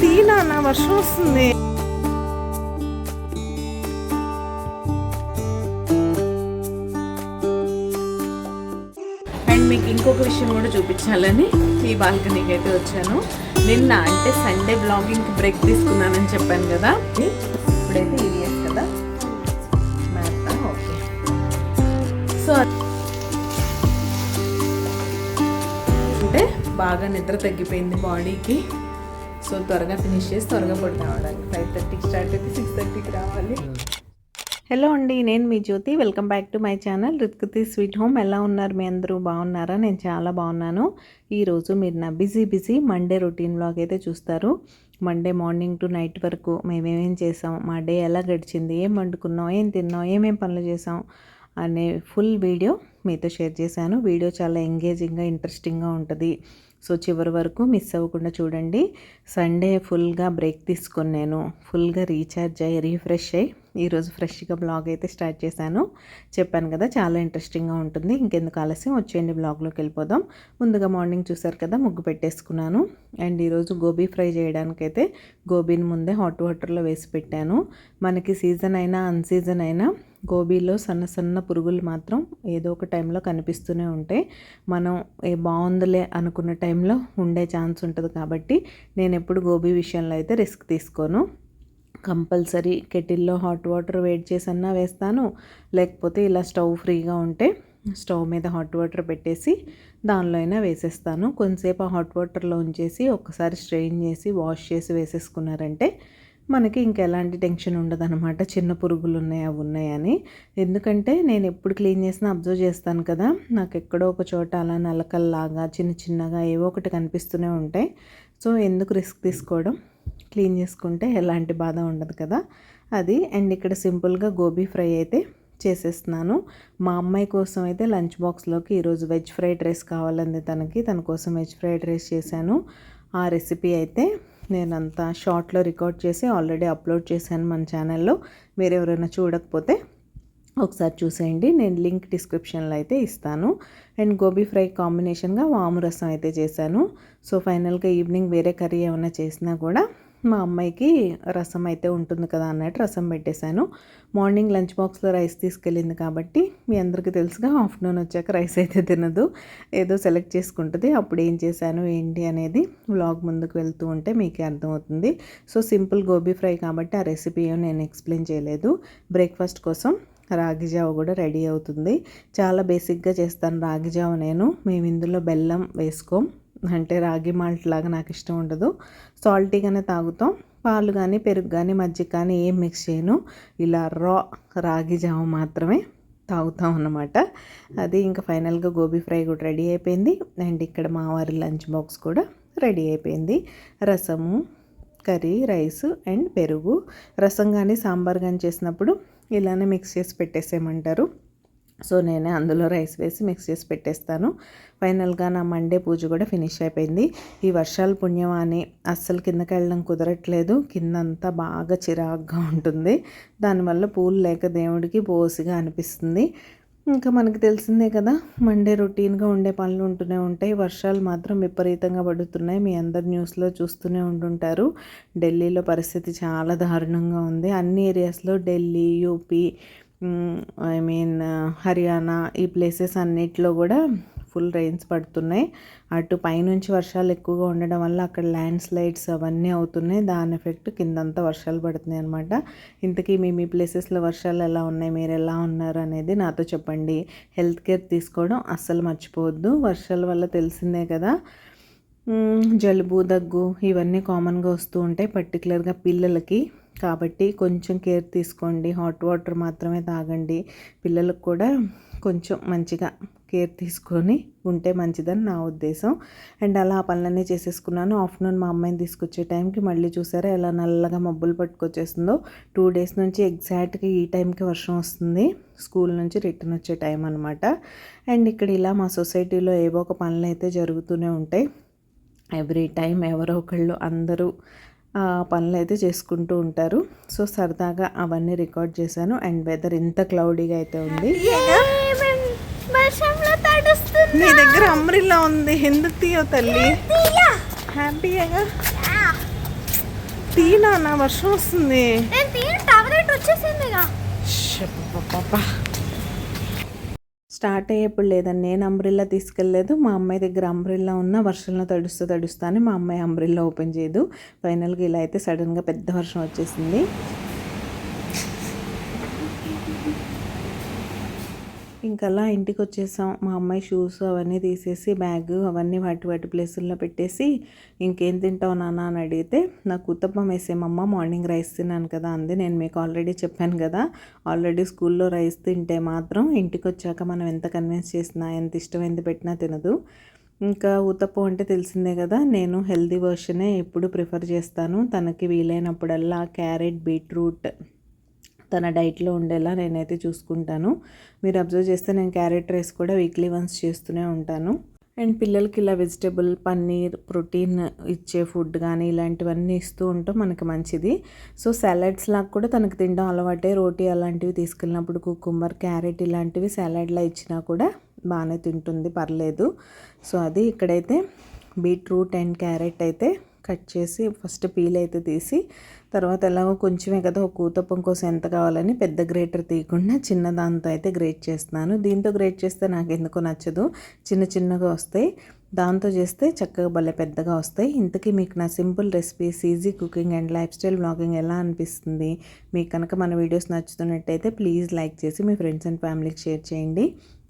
తీనా వర్షం వస్తుంది. అండ్ మీకు ఇంకొక విషయం కూడా చూపించాలని ఈ బాల్కనీకి అయితే వచ్చాను. నిన్న అంటే సండే బ్లాగింగ్కి బ్రేక్ తీసుకున్నానని చెప్పాను కదా. ఇప్పుడైతే ఈవిఎస్ కదా మ్యాథ్. ఓకే, సో అంటే బాగా నిద్ర తగ్గిపోయింది బాడీకి. సో త్వరగా ఫినిష్ చేసి త్వరగా పడుతూ రావడానికి 5:30కి స్టార్ట్ అయితే 6:30కి రావాలి. హలో అండి, నేను మీ Jyothi. Welcome back to my channel రుత్కుతి స్వీట్ హోమ్. ఎలా ఉన్నారు మీ అందరూ? బాగున్నారా? నేను చాలా బాగున్నాను. ఈరోజు మీరు నా బిజీ మండే రొటీన్ వ్లాగ్ అయితే చూస్తారు. మండే మార్నింగ్ టు నైట్ వరకు మేమేమేం చేసాం, మా డే ఎలా గడిచింది, ఏం వండుకున్నాం, ఏం తిన్నాం, ఏమేం పనులు చేసాం అనే ఫుల్ వీడియో మీతో షేర్ చేశాను. వీడియో చాలా ఎంగేజింగ్గా ఇంట్రెస్టింగ్గా ఉంటుంది. సో చివరి వరకు మిస్ అవ్వకుండా చూడండి. సండే ఫుల్గా బ్రేక్ తీసుకొని నేను ఫుల్గా రీఛార్జ్ అయ్యి రీఫ్రెష్ అయ్యి ఈరోజు ఫ్రెష్గా బ్లాగ్ అయితే స్టార్ట్ చేశాను. చెప్పాను కదా చాలా ఇంట్రెస్టింగ్గా ఉంటుంది. ఇంకెందుకు ఆలస్యం, వచ్చేయండి బ్లాగ్లోకి వెళ్ళిపోదాం. ముందుగా మార్నింగ్ చూసారు కదా, ముగ్గు పెట్టేసుకున్నాను. అండ్ ఈరోజు గోబీ ఫ్రై చేయడానికైతే గోబీని ముందే హాట్ వాటర్లో వేసి పెట్టాను. మనకి సీజన్ అయినా అన్సీజన్ అయినా గోబీలో సన్న సన్న పురుగులు మాత్రం ఏదో ఒక టైంలో కనిపిస్తూనే ఉంటాయి. మనం బాగుందిలే అనుకున్న టైంలో ఉండే ఛాన్స్ ఉంటుంది. కాబట్టి నేను ఎప్పుడు గోబీ విషయంలో అయితే రిస్క్ తీసుకోను. కంపల్సరీ కెటిల్లో హాట్ వాటర్ వేడి చేసన్నా వేస్తాను, లేకపోతే ఇలా స్టవ్ ఫ్రీగా ఉంటే స్టవ్ మీద హాట్ వాటర్ పెట్టేసి దానిలో అయినా వేసేస్తాను. కొంతసేపు ఆ హాట్ వాటర్లో ఉంచేసి ఒక్కసారి స్ట్రెయిన్ చేసి వాష్ చేసి వేసేసుకున్నారంటే మనకి ఇంకెలాంటి టెన్షన్ ఉండదు అనమాట. చిన్న పురుగులు ఉన్నాయి అవి ఉన్నాయని. ఎందుకంటే నేను ఎప్పుడు క్లీన్ చేసినా అబ్జర్వ్ చేస్తాను కదా, నాకు ఎక్కడో ఒక చోట అలా నలకల్లాగా చిన్నగా ఏవో ఒకటి కనిపిస్తూనే ఉంటాయి. సో ఎందుకు రిస్క్ తీసుకోవడం, క్లీన్ చేసుకుంటే ఎలాంటి బాధ ఉండదు కదా అది. అండ్ ఇక్కడ సింపుల్గా గోబీ ఫ్రై అయితే చేసేస్తున్నాను. మా అమ్మాయి కోసం అయితే లంచ్ బాక్స్లోకి ఈరోజు వెజ్ ఫ్రైడ్ రైస్ కావాలంది తన కోసం వెజ్ ఫ్రైడ్ రైస్ చేశాను. ఆ రెసిపీ అయితే నేనంతా షార్ట్లో రికార్డ్ చేసి ఆల్రెడీ అప్లోడ్ చేశాను మన ఛానల్లో. మీరు ఎవరైనా చూడకపోతే ఒకసారి చూసేయండి, నేను లింక్ డిస్క్రిప్షన్లో అయితే ఇస్తాను. అండ్ గోబీ ఫ్రై కాంబినేషన్గా వాము రసం అయితే చేశాను. సో ఫైనల్గా ఈవినింగ్ వేరే కర్రీ ఏమైనా చేసినా కూడా మా అమ్మాయికి రసం అయితే ఉంటుంది కదా అన్నట్టు రసం పెట్టేశాను. మార్నింగ్ లంచ్ బాక్స్లో రైస్ తీసుకెళ్ళింది కాబట్టి మీ అందరికీ తెలుసుగా ఆఫ్టర్నూన్ వచ్చాక రైస్ అయితే తినదు, ఏదో సెలెక్ట్ చేసుకుంటుంది. అప్పుడు ఏం చేశాను ఏంటి అనేది వ్లాగ్ ముందుకు వెళ్తూ ఉంటే మీకే అర్థమవుతుంది. సో సింపుల్ గోబీ ఫ్రై కాబట్టి ఆ రెసిపీ నేను ఎక్స్ప్లెయిన్ చేయలేదు. బ్రేక్ఫాస్ట్ కోసం రాగి జావ కూడా రెడీ అవుతుంది. చాలా బేసిక్గా చేస్తాను రాగి జావ నేను. మేము ఇందులో బెల్లం వేసుకోం, అంటే రాగి మాల్ట్ లాగా నాకు ఇష్టం ఉండదు. సాల్టీగానే తాగుతాం. పాలు కానీ పెరుగు కానీ మజ్జిగ కానీ ఏం మిక్స్ చేయను. ఇలా రాగి జావ మాత్రమే తాగుతాం అన్నమాట. అది ఇంకా ఫైనల్గా గోబీ ఫ్రై కూడా రెడీ అయిపోయింది. అండ్ ఇక్కడ మా వారి లంచ్ బాక్స్ కూడా రెడీ అయిపోయింది. రసము, కర్రీ, రైస్ అండ్ పెరుగు. రసం కానీ సాంబార్ కానీ చేసినప్పుడు ఇలానే మిక్స్ చేసి పెట్టేసేయమంటారు. సో నేనే అందులో రైస్ వేసి మిక్స్ చేసి పెట్టేస్తాను. ఫైనల్గా నా మండే పూజ కూడా ఫినిష్ అయిపోయింది. ఈ వర్షాల పుణ్యం అని అస్సలు కిందకి వెళ్ళడం కుదరట్లేదు. కిందంతా బాగా చిరాగ్గా ఉంటుంది. దానివల్ల పూలు లేక దేవుడికి బోసిగా అనిపిస్తుంది. ఇంకా మనకు తెలిసిందే కదా, మండే రొటీన్గా ఉండే పనులు ఉంటూనే ఉంటాయి. వర్షాలు మాత్రం విపరీతంగా పడుతున్నాయి. మీ అందరు న్యూస్లో చూస్తూనే ఉంటుంటారు. ఢిల్లీలో పరిస్థితి చాలా దారుణంగా ఉంది. అన్ని ఏరియాస్లో ఢిల్లీ, యూపీ, హర్యానా ఈ ప్లేసెస్ అన్నిట్లో కూడా ఫుల్ రెయిన్స్ పడుతున్నాయి. అటు పైనుంచి వర్షాలు ఎక్కువగా ఉండడం వల్ల అక్కడ ల్యాండ్ స్లైడ్స్ అవన్నీ అవుతున్నాయి. దాని ఎఫెక్ట్ కిందంతా వర్షాలు పడుతున్నాయి అనమాట. ఇంతకీ మీ ప్లేసెస్లో వర్షాలు ఎలా ఉన్నాయి, మీరు ఎలా ఉన్నారు అనేది నాతో చెప్పండి. హెల్త్ కేర్ తీసుకోవడం అస్సలు మర్చిపోవద్దు. వర్షాల వల్ల తెలిసిందే కదా, జలుబు, దగ్గు ఇవన్నీ కామన్గా వస్తూ ఉంటాయి, పర్టికులర్గా పిల్లలకి. కాబట్టి కొంచెం కేర్ తీసుకోండి. హాట్ వాటర్ మాత్రమే తాగండి. పిల్లలకు కూడా కొంచెం మంచిగా కేర్ తీసుకొని ఉంటే మంచిదని నా ఉద్దేశం. అండ్ అలా ఆ పనులన్నీ చేసేసుకున్నాను. ఆఫ్టర్నూన్ మా అమ్మాయిని తీసుకొచ్చే టైంకి మళ్ళీ చూసారా ఎలా నల్లగా మబ్బులు పట్టుకొచ్చేస్తుందో. 2 days నుంచి ఎగ్జాక్ట్గా ఈ టైంకి వర్షం వస్తుంది. స్కూల్ నుంచి రిటర్న్ వచ్చే టైం అనమాట. అండ్ ఇక్కడ ఇలా మా సొసైటీలో ఏవో ఒక పనులు అయితే జరుగుతూనే ఉంటాయి. ఎవ్రీ టైం ఎవరో ఒకళ్ళు అందరూ పనులు అయితే చేసుకుంటూ ఉంటారు. సో సరదాగా అవన్నీ రికార్డ్ చేశాను. అండ్ వెదర్ ఎంత క్లౌడీగా అయితే ఉంది. నీ దగ్గర అంబ్రెల్లా ఉంది, ఎందుకు తీయో తల్లి? హ్యాపీగా తీనా, నా వర్షం వస్తుంది. స్టార్ట్ అయ్యేప్పుడు లేదని నేను అంబ్రెల్లా తీసుకెళ్ళలేదు. మా అమ్మాయి దగ్గర అంబ్రెల్లా ఉన్న వర్షంలో తడుస్తా అని మా అమ్మాయి అంబ్రెల్లా ఓపెన్ చేయదు. ఫైనల్గా ఇలా అయితే సడన్గా పెద్ద వర్షం వచ్చేసింది. ఇంకలా ఇంటికి వచ్చేసాం. మా అమ్మాయి షూస్ అవన్నీ తీసేసి బ్యాగ్ అవన్నీ వాటి ప్లేసుల్లో పెట్టేసి, ఇంకేం తింటావు నాన్న అని అడిగితే, నాకు ఉత్తప్పం వేసేమమ్మ, మార్నింగ్ రైస్ తిన్నాను కదా అంది. నేను మీకు ఆల్రెడీ చెప్పాను కదా, ఆల్రెడీ స్కూల్లో రైస్ తింటే మాత్రం ఇంటికి వచ్చాక మనం ఎంత కన్విన్స్ చేసినా ఎంత ఇష్టమైంది పెట్టినా తినదు. ఇంకా ఉత్తప్పం అంటే తెలిసిందే కదా, నేను హెల్దీ వర్షనే ఎప్పుడు ప్రిఫర్ చేస్తాను. తనకి వీలైనప్పుడల్లా క్యారెట్, బీట్రూట్ తన డైట్లో ఉండేలా నేనైతే చూసుకుంటాను. మీరు అబ్జర్వ్ చేస్తే నేను క్యారెట్ రైస్ కూడా వీక్లీ వన్స్ చేస్తూనే ఉంటాను. అండ్ పిల్లలకి ఇలా వెజిటేబుల్, పన్నీర్, ప్రోటీన్ ఇచ్చే ఫుడ్ కానీ ఇలాంటివన్నీ ఇస్తూ ఉంటాం, మనకి మంచిది. సో సాలడ్స్ లాగా కూడా తనకు తినడం అలవాటే. రోటీ అలాంటివి తీసుకెళ్ళినప్పుడు కుకుంబర్, క్యారెట్ ఇలాంటివి సాలడ్లా ఇచ్చినా కూడా బాగానే తింటుంది, పర్లేదు. సో అది ఇక్కడైతే బీట్రూట్ అండ్ క్యారెట్ అయితే కట్ చేసి ఫస్ట్ పీల్ అయితే తీసి, తర్వాత ఎలాగో కొంచెమే కదా ఒక ఊతప్పం కోసం ఎంత కావాలని పెద్ద గ్రేటర్ తీయకుండా చిన్న దాంతో అయితే గ్రేట్ చేస్తున్నాను. దీంతో గ్రేట్ చేస్తే నాకు ఎందుకో నచ్చదు, చిన్నగా వస్తాయి. దాంతో చేస్తే చక్కగా భలే పెద్దగా వస్తాయి. ఇంతకీ మీకు నా simple recipes, easy cooking and life style vlogging ఎలా అనిపిస్తుంది? మీకు కనుక మన వీడియోస్ నచ్చుతున్నట్టయితే ప్లీజ్ లైక్ చేసి మీ ఫ్రెండ్స్ అండ్ ఫ్యామిలీకి షేర్ చేయండి.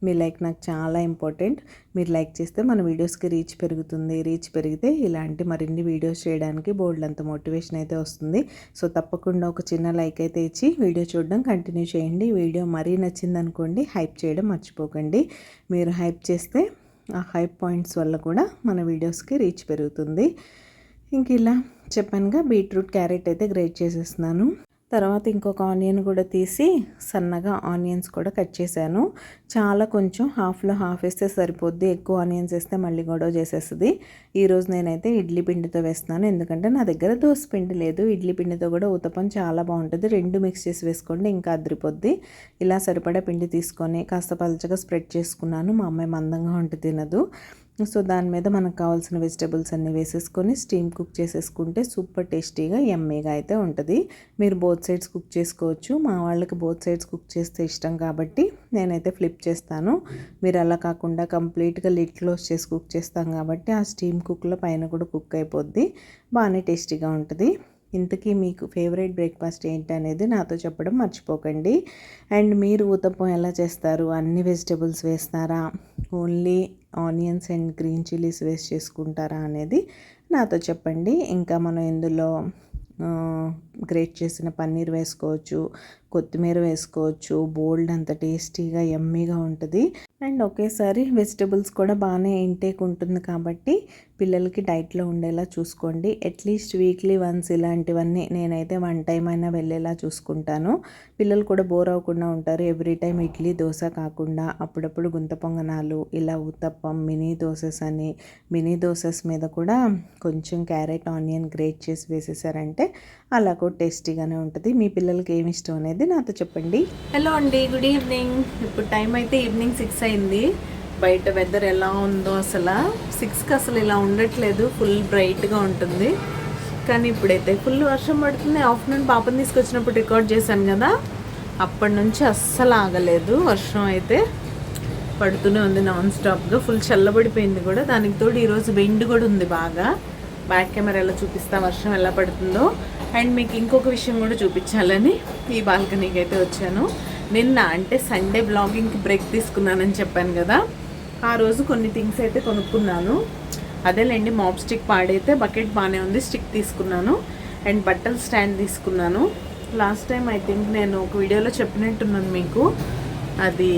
మీ లైక్ నాకు చాలా ఇంపార్టెంట్. మీరు లైక్ చేస్తే మన వీడియోస్కి రీచ్ పెరుగుతుంది. రీచ్ పెరిగితే ఇలాంటి మరిన్ని వీడియోస్ చేయడానికి బోల్డంత మోటివేషన్ అయితే వస్తుంది. సో తప్పకుండా ఒక చిన్న లైక్ అయితే ఇచ్చి వీడియో చూడడం కంటిన్యూ చేయండి. వీడియో మరీ నచ్చిందనుకోండి, హైప్ చేయడం మర్చిపోకండి. మీరు హైప్ చేస్తే ఆ హైప్ పాయింట్స్ వల్ల కూడా మన వీడియోస్కి రీచ్ పెరుగుతుంది. ఇంక ఇలా చెప్పానుగా, బీట్రూట్, క్యారెట్ అయితే గ్రేట్ చేసేస్తున్నాను. తర్వాత ఇంకొక ఆనియన్ కూడా తీసి సన్నగా ఆనియన్స్ కూడా కట్ చేశాను. చాలా కొంచెం, హాఫ్లో హాఫ్ వేస్తే సరిపోద్ది. ఎక్కువ ఆనియన్స్ వేస్తే మళ్ళీ గొడవ చేసేస్తుంది. ఈరోజు నేనైతే ఇడ్లీ పిండితో వేస్తున్నాను, ఎందుకంటే నా దగ్గర దోశ పిండి లేదు. ఇడ్లీ పిండితో కూడా ఉతప్పం చాలా బాగుంటుంది. 2 మిక్స్ చేసి వేసుకోండి, ఇంకా అదిరిపోద్ది. ఇలా సరిపడా పిండి తీసుకొని కాస్త పలచగా స్ప్రెడ్ చేసుకున్నాను. మా అమ్మాయి మందంగా ఉంటే తినదు. సో దాని మీద మనకు కావాల్సిన వెజిటేబుల్స్ అన్నీ వేసేసుకొని స్టీమ్ కుక్ చేసేసుకుంటే సూపర్ టేస్టీగా యమ్మీగా అయితే ఉంటుంది. మీరు బోత్ సైడ్స్ కుక్ చేసుకోవచ్చు. మా వాళ్ళకి బోత్ సైడ్స్ కుక్ చేస్తే ఇష్టం కాబట్టి నేనైతే ఫ్లిప్ చేస్తాను. మీరు అలా కాకుండా కంప్లీట్గా లిడ్ క్లోజ్ చేసి కుక్ చేస్తాం కాబట్టి ఆ స్టీమ్ కుక్లో పైన కూడా కుక్ అయిపోద్ది, బాగానే టేస్టీగా ఉంటుంది. ఇంతకీ మీకు ఫేవరెట్ బ్రేక్ఫాస్ట్ ఏంటి అనేది నాతో చెప్పడం మర్చిపోకండి. అండ్ మీరు ఊతప్పం ఎలా చేస్తారు? అన్ని వెజిటేబుల్స్ వేస్తారా, only onions and green chillies waste చేసుకుంటారా అనేది నాతో చెప్పండి. ఇంకా మనం ఇందులో గ్రేట్ చేసిన పన్నీర్ వేసుకోవచ్చు, కొత్తిమీర వేసుకోవచ్చు. బోల్డ్ అంత టేస్టీగా యమ్మీగా ఉంటుంది. అండ్ ఒకేసారి వెజిటబుల్స్ కూడా బాగానే ఇంటేక్ ఉంటుంది కాబట్టి పిల్లలకి డైట్లో ఉండేలా చూసుకోండి. అట్లీస్ట్ వీక్లీ వన్స్ ఇలాంటివన్నీ నేనైతే 1 టైం అయినా వెళ్ళేలా చూసుకుంటాను. పిల్లలు కూడా బోర్ అవ్వకుండా ఉంటారు. ఎవ్రీ టైం ఇడ్లీ, దోశ కాకుండా అప్పుడప్పుడు గుంత పొంగనాలు, ఇలా ఉత్తప్పం, మినీ దోసెస్ అని, మినీ దోసెస్ మీద కూడా కొంచెం క్యారెట్, ఆనియన్ గ్రేట్ చేసి వేసేసారంటే అలా కూడా టేస్టీగానే ఉంటుంది. మీ పిల్లలకి ఏమి ఇష్టం అనేది నాతో చెప్పండి. హలో అండి, గుడ్ ఈవినింగ్. ఇప్పుడు టైం అయితే ఈవినింగ్ 6 అయింది. బయట వెదర్ ఎలా ఉందో అసలు 6కి అసలు ఇలా ఉండట్లేదు, ఫుల్ బ్రైట్గా ఉంటుంది. కానీ ఇప్పుడైతే ఫుల్ వర్షం పడుతుంది. ఆఫ్టర్నూన్ పాపని తీసుకొచ్చినప్పుడు రికార్డ్ చేశాను కదా, అప్పటి నుంచి అస్సలు ఆగలేదు. వర్షం అయితే పడుతూనే ఉంది నాన్ స్టాప్గా, ఫుల్ చల్లబడిపోయింది కూడా. దానికి తోడు ఈరోజు విండ్ కూడా ఉంది బాగా. బ్యాక్ కెమెరాలో చూపిస్తా వర్షం ఎలా పడుతుందో. అండ్ మీకు ఇంకొక విషయం కూడా చూపించాలని ఈ బాల్కనీకి అయితే వచ్చాను. నిన్న అంటే సండే బ్లాగింగ్కి బ్రేక్ తీసుకున్నానని చెప్పాను కదా, ఆ రోజు కొన్ని థింగ్స్ అయితే కొనుక్కున్నాను. అదేలేండి, మాప్ స్టిక్ పాడైతే బకెట్ బాగానే ఉంది, స్టిక్ తీసుకున్నాను. అండ్ బట్టల స్టాండ్ తీసుకున్నాను. లాస్ట్ టైం ఐ థింక్ నేను ఒక వీడియోలో చెప్పినట్టున్నాను మీకు, అది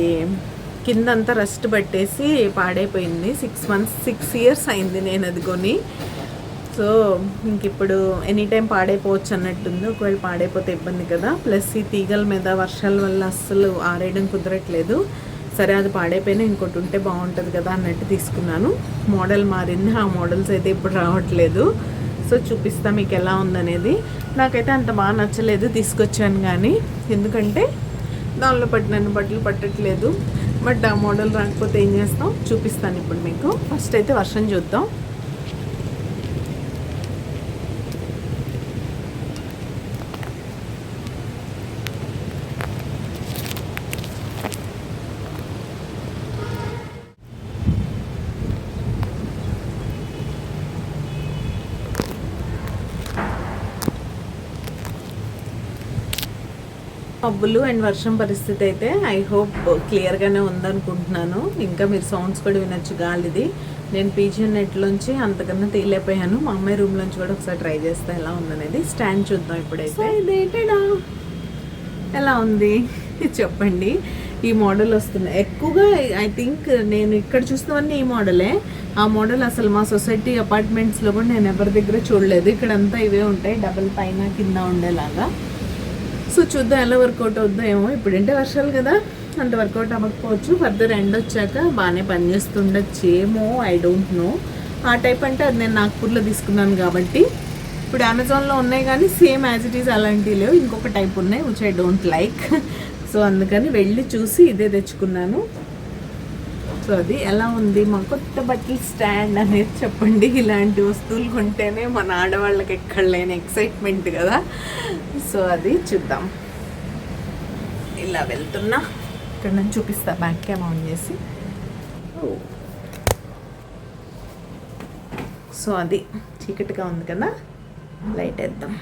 కిందంతా రస్ట్ పట్టేసి పాడైపోయింది. 6 ఇయర్స్ అయింది నేను అది కొని. సో ఇంక ఇప్పుడు ఎనీ టైం పాడైపోవచ్చు అన్నట్టుంది. ఒకవేళ పాడైపోతే ఇబ్బంది కదా. ప్లస్ ఈ తీగల మీద వర్షాల వల్ల అస్సలు ఆరేయడం కుదరట్లేదు. సరే అది పాడైపోయినా ఇంకోటి ఉంటే బాగుంటుంది కదా అన్నట్టు తీసుకున్నాను. మోడల్ మారింది, ఆ మోడల్స్ అయితే ఇప్పుడు రావట్లేదు. సో చూపిస్తా మీకు ఎలా ఉందనేది. నాకైతే అంత బాగా నచ్చలేదు తీసుకొచ్చాను కానీ, ఎందుకంటే దానిలో పట్టినన్ని బట్టలు పట్టట్లేదు. బట్ ఆ మోడల్ రాకపోతే ఏం చేస్తాం చూపిస్తాను ఇప్పుడు మీకు. ఫస్ట్ అయితే వర్షం చూద్దాం. మబ్బులు అండ్ వర్షం పరిస్థితి అయితే ఐ హోప్ క్లియర్గానే ఉందనుకుంటున్నాను. ఇంకా మీరు సౌండ్స్ కూడా వినొచ్చు గాలిది. నేను పీజీ నెట్లోంచి అంతకన్నా తీయలేకపోయాను. మా అమ్మాయి రూమ్లోంచి కూడా ఒకసారి ట్రై చేస్తా ఎలా ఉందనేది. స్టాండ్ చూద్దాం ఇప్పుడైతే. ఇదేంటా ఎలా ఉంది చెప్పండి. ఈ మోడల్ వస్తుంది ఎక్కువగా. ఐ థింక్ నేను ఇక్కడ చూస్తున్నవన్నీ ఈ మోడలే. ఆ మోడల్ అసలు మా సొసైటీ అపార్ట్మెంట్స్లో కూడా నేను ఎవరి దగ్గర చూడలేదు. ఇక్కడంతా ఇవే ఉంటాయి, డబుల్ పైన కింద ఉండేలాగా. సో చూద్దాం ఎలా వర్కౌట్ అవుద్దాం ఏమో. ఇప్పుడంటే వర్షాలు కదా, అంత వర్కౌట్ అవ్వకపోవచ్చు. ఫర్దర్ ఎండ్ వచ్చాక బాగానే పనిచేస్తుండొచ్చు ఏమో, ఐ డోంట్ నో. ఆ టైప్ అంటే అది నేను నాగ్పూర్లో తీసుకున్నాను కాబట్టి. ఇప్పుడు అమెజాన్లో ఉన్నాయి కానీ సేమ్ యాజ్ ఇట్ ఈజ్ అలాంటివి లేవు. ఇంకొక టైప్ ఉన్నాయి which I don't like. So అందుకని వెళ్ళి చూసి ఇదే తెచ్చుకున్నాను. సో అది ఎలా ఉంది మా కొత్త బట్టలు స్టాండ్ అనేది చెప్పండి. ఇలాంటి వస్తువులు కొంటేనే మన ఆడవాళ్ళకి ఎక్కడ లేని ఎక్సైట్మెంట్ కదా. సో అది చూద్దాం. ఇలా వెళ్తున్నా, ఇక్కడ నుంచి చూపిస్తా. బ్యాక్ క్యామ్ ఆన్ చేసి. సో అది చీకటిగా ఉంది కదా, లైట్ వేద్దాం.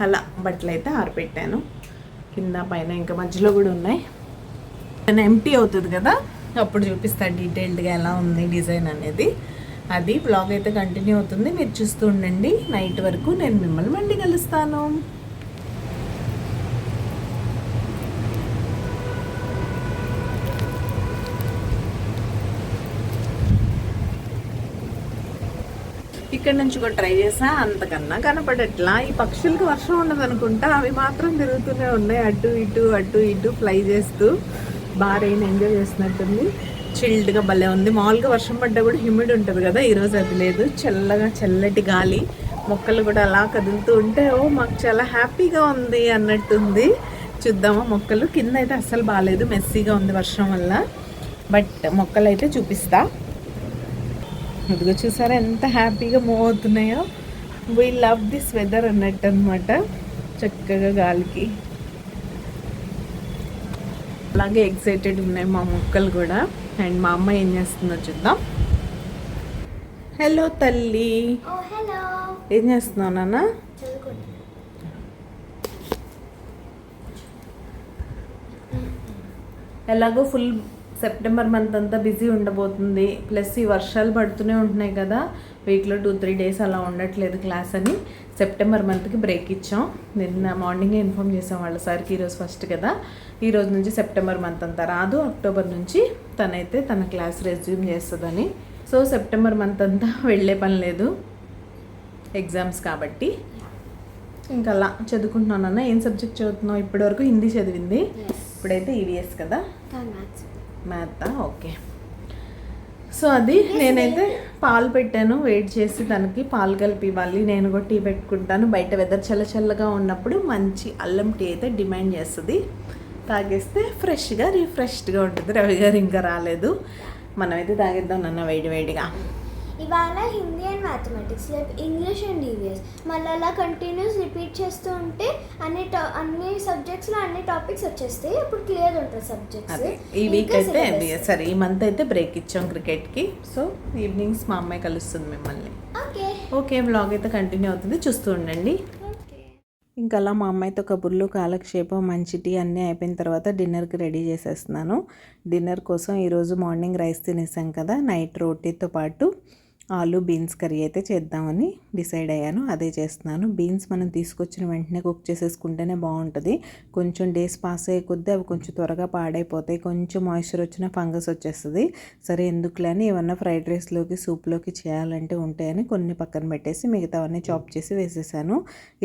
అలా బట్టలు అయితే ఆరిపెట్టాను. కింద పైన ఇంకా మధ్యలో కూడా ఉన్నాయి. ఎంటీ అవుతుంది కదా, అప్పుడు చూపిస్తాను డీటెయిల్డ్గా ఎలా ఉంది డిజైన్ అనేది. అది బ్లాగ్ అయితే కంటిన్యూ అవుతుంది, మీరు చూస్తూ ఉండండి. నైట్ వరకు నేను మిమ్మల్ని మళ్ళీ కలుస్తాను. ఇక్కడ నుంచి కూడా ట్రై చేసా, అంతకన్నా కనపడట్లా. ఈ పక్షులకి వర్షం ఉండదు అనుకుంటా, అవి మాత్రం తిరుగుతూనే ఉన్నాయి అటు ఇటు ఫ్లై చేస్తూ. బాగా రెయిన్ ఎంజాయ్ చేస్తున్నట్టుంది. చిల్డ్గా భలే ఉంది. మామూలుగా వర్షం పడ్డా కూడా హ్యూమిడ్ ఉంటుంది కదా, ఈరోజు అది లేదు. చల్లగా చల్లటి గాలి, మొక్కలు కూడా అలా కదులుతూ ఉంటే మాకు చాలా హ్యాపీగా ఉంది అన్నట్టుంది. చూద్దామా మొక్కలు. కింద అయితే అస్సలు బాగాలేదు, మెస్సీగా ఉంది వర్షం వల్ల. బట్ మొక్కలు అయితే చూపిస్తా. ఇదిగో చూసారా ఎంత హ్యాపీగా మూవ్ అవుతున్నాయో. వీ లవ్ దిస్ వెదర్ అన్నట్టు అనమాట. చక్కగా గాలికి అలాగే ఎక్సైటెడ్ ఉన్నాయి మా మొక్కలు కూడా. అండ్ మా అమ్మ ఏం చేస్తుందో చూద్దాం. హలో తల్లి, ఏం చేస్తున్నావు నాన్న? ఎలాగో ఫుల్ సెప్టెంబర్ మంత్ అంతా బిజీ ఉండబోతుంది. ప్లస్ ఈ వర్షాలు పడుతూనే ఉంటున్నాయి కదా, వీక్లో 2-3 డేస్ అలా ఉండట్లేదు క్లాస్ అని. సెప్టెంబర్ మంత్కి బ్రేక్ ఇచ్చాం. నిన్న మార్నింగే ఇన్ఫామ్ చేసాం వాళ్ళ సార్కి. ఈరోజు ఫస్ట్ కదా, ఈరోజు నుంచి సెప్టెంబర్ మంత్ అంతా రాదు, అక్టోబర్ నుంచి తనైతే తన క్లాస్ రెజ్యూమ్ చేస్తుందని. సో సెప్టెంబర్ మంత్ అంతా వెళ్ళే పని లేదు, ఎగ్జామ్స్ కాబట్టి. ఇంకా అలా చదువుకుంటున్నాను. ఏం సబ్జెక్ట్ చదువుతున్నావు? ఇప్పటివరకు హిందీ చదివింది, ఇప్పుడైతే ఈవీఎస్ కదా, మ్యాథా. ఓకే. సో అది నేనైతే పాలు పెట్టాను, వెయిట్ చేసి తనకి పాలు కలిపి ఇవ్వాలి. నేను కూడా టీ పెట్టుకుంటాను. బయట వెదర్ చల్లగా ఉన్నప్పుడు మంచి అల్లం టీ అయితే డిమాండ్ చేస్తుంది. తాగేస్తే ఫ్రెష్గా రిఫ్రెష్డ్గా ఉంటుంది. రవి గారు ఇంకా రాలేదు, మనమైతే తాగేద్దాం నాన్న వేడిగా. ఇవాళ Hindi and mathematics, English and EVS మళ్ళీ అలా కంటిన్యూస్ రిపీట్ చేస్తూ ఉంటే అన్ని సబ్జెక్ట్స్లో అన్ని టాపిక్స్ వచ్చేస్తాయి. అప్పుడు క్లియర్ ఉంటుంది సబ్జెక్ట్స్. ఈ వీక్ అయితే సరే, ఈ మంత్ అయితే బ్రేక్ ఇచ్చాం క్రికెట్కి. సో ఈవినింగ్స్ మా అమ్మాయి కలుస్తుంది మిమ్మల్ని. ఓకే, వ్లాగ్ అయితే కంటిన్యూ అవుతుంది, చూస్తూ ఉండండి. ఇంకా అలా మా అమ్మాయితో కబుర్లు, కాలక్షేపం, మంచి టీ అన్నీ అయిపోయిన తర్వాత డిన్నర్కి రెడీ చేసేస్తున్నాను. డిన్నర్ కోసం ఈరోజు మార్నింగ్ రైస్ తినేసాం కదా, నైట్ రోటీతో పాటు ఆలు బీన్స్ కర్రీ అయితే చేద్దామని డిసైడ్ అయ్యాను. అదే చేస్తున్నాను. బీన్స్ మనం తీసుకొచ్చిన వెంటనే కుక్ చేసేసుకుంటేనే బాగుంటుంది. కొంచెం డేస్ పాస్ అయ్యే కొద్దీ అవి కొంచెం త్వరగా పాడైపోతాయి. కొంచెం మాయిశ్చర్ వచ్చినా ఫంగస్ వచ్చేస్తుంది. సరే ఎందుకులే అని ఏమన్నా ఫ్రైడ్ రైస్లోకి సూప్లోకి చేయాలంటే ఉంటాయని కొన్ని పక్కన పెట్టేసి మిగతావన్నీ చాప్ చేసి వేసేసాను.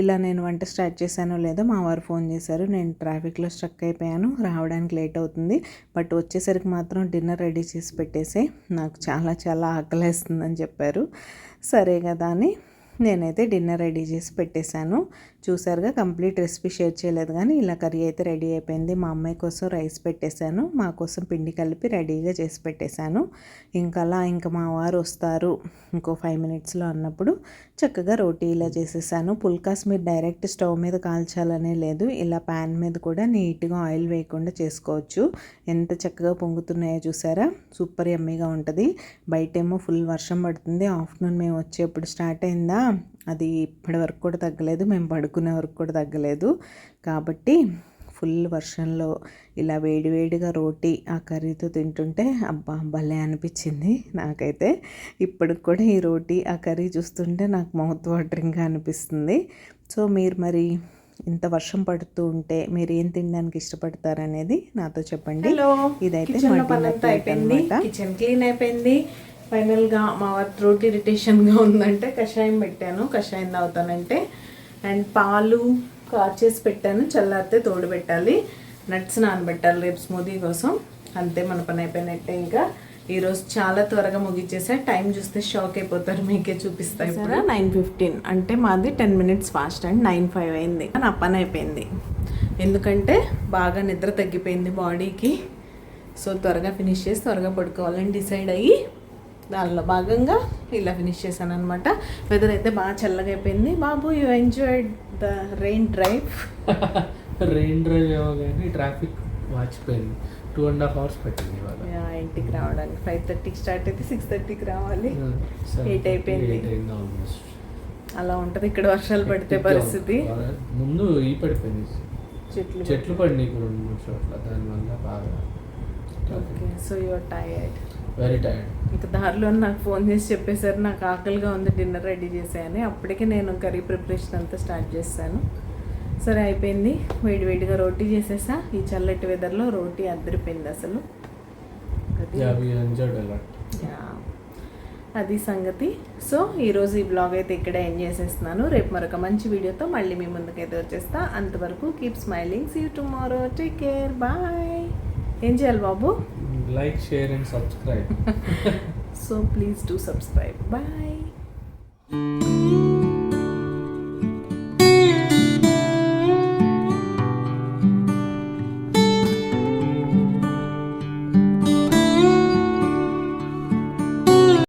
ఇలా నేను వంట స్టార్ట్ చేశానో లేదో మా వారు ఫోన్ చేశారు. నేను ట్రాఫిక్లో స్ట్రక్ అయిపోయాను, రావడానికి లేట్ అవుతుంది. బట్ వచ్చేసరికి మాత్రం డిన్నర్ రెడీ చేసి పెట్టేసి నాకు చాలా చాలా ఆకలేస్తుందని చెప్పారు. సరే కదా అని నేనైతే డిన్నర్ రెడీ చేసి పెట్టేశాను. చూసారుగా, కంప్లీట్ రెసిపీ షేర్ చేయలేదు కానీ ఇలా కర్రీ అయితే రెడీ అయిపోయింది. మా అమ్మాయి కోసం రైస్ పెట్టేశాను, మా కోసం పిండి కలిపి రెడీగా చేసి పెట్టేశాను. ఇంకా మా వారు వస్తారు ఇంకో 5 మినిట్స్లో అన్నప్పుడు చక్కగా రోటీ ఇలా చేసేసాను. పుల్కాస్ మీరు డైరెక్ట్ స్టవ్ మీద కాల్చాలనే లేదు, ఇలా ప్యాన్ మీద కూడా నీట్గా ఆయిల్ వేయకుండా చేసుకోవచ్చు. ఎంత చక్కగా పొంగుతున్నాయో చూసారా, సూపర్ యమ్మీగా ఉంటుంది. బయటేమో ఫుల్ వర్షం పడుతుంది. ఆఫ్టర్నూన్ మేము వచ్చేప్పుడు స్టార్ట్ అయిందా, అది ఇప్పటి వరకు కూడా తగ్గలేదు, మేము పడుకునే వరకు కూడా తగ్గలేదు. కాబట్టి ఫుల్ వర్షంలో ఇలా వేడివేడిగా రోటీ ఆ కర్రీతో తింటుంటే అబ్బా భలే అనిపించింది నాకైతే. ఇప్పటికి కూడా ఈ రోటీ ఆ కర్రీ చూస్తుంటే నాకు మౌత్ వాటరింగ్గా అనిపిస్తుంది. సో మీరు మరి ఇంత వర్షం పడుతూ ఉంటే మీరు ఏం తినడానికి ఇష్టపడతారనేది నాతో చెప్పండి. ఇదైతే అయిపోయింది, కిచెన్ క్లీన్ అయిపోయింది. ఫైనల్గా మా వారి థ్రోట్ ఇరిటేషన్గా ఉందంటే కషాయం పెట్టాను, కషాయం తాగుతానంటే. అండ్ పాలు కాచేసి పెట్టాను, చల్లారితే తోడు పెట్టాలి. నట్స్ నానబెట్టాలి రేపు స్మూదీ కోసం. అంతే, మన పని అయిపోయినట్టే. ఇంకా ఈరోజు చాలా త్వరగా ముగిచ్చేసా. టైం చూస్తే షాక్ అయిపోతారు, మీకే చూపిస్తాయి. ఇప్పుడు 9:15 అంటే మాది 10 మినిట్స్ ఫాస్ట్ అండ్ 9:05 అయింది. నా పని అయిపోయింది. ఎందుకంటే బాగా నిద్ర తగ్గిపోయింది బాడీకి. సో త్వరగా ఫినిష్ చేసి త్వరగా పడుకోవాలని డిసైడ్ అయ్యి దానిలో భాగంగా ఇలా ఫినిష్ చేశాను అనమాట. వెదర్ అయితే బాగా చల్లగా అయిపోయింది. బాబు, you enjoyed the rain drive? Rain drive ఏమో కానీ ట్రాఫిక్ వాచిపోయింది. 2.5 hours పెట్టింది ఇవాళ ఇంటికి రావడానికి. 5:30కి స్టార్ట్ అయితే 6:30కి రావాలి. 8 అయిపోయింది. అలా ఉంటుంది ఇక్కడ వర్షాలు పడితే పరిస్థితి. ముందు ఈ పడిపోయింది, చెట్లు పడినాయి 2-3 చోట్ల, దానివల్ల బాగా. Okay, so you are tired? Very tired. ఇంకా దారిలో నాకు ఫోన్ చేసి చెప్పేశారు నాకు ఆకలిగా ఉంది, డిన్నర్ రెడీ చేసాయని. అప్పటికే నేను కర్రీ ప్రిపరేషన్ అంతా స్టార్ట్ చేశాను. సరే అయిపోయింది. వేడివేడిగా రోటీ చేసేసా. ఈ చల్లటి వెదర్లో రోటీ అద్దరిపోయింది అసలు. అది సంగతి. సో ఈరోజు ఈ బ్లాగ్ అయితే ఇక్కడే ఎండ్ చేసేస్తున్నాను. రేపు మరొక మంచి వీడియోతో మళ్ళీ మీ ముందుకైతే వచ్చేస్తా. అంతవరకు keep smiling. See you tomorrow. Take care. Bye. ఏం చేయాలి బాబు? Like, share and subscribe. So please do subscribe. Bye.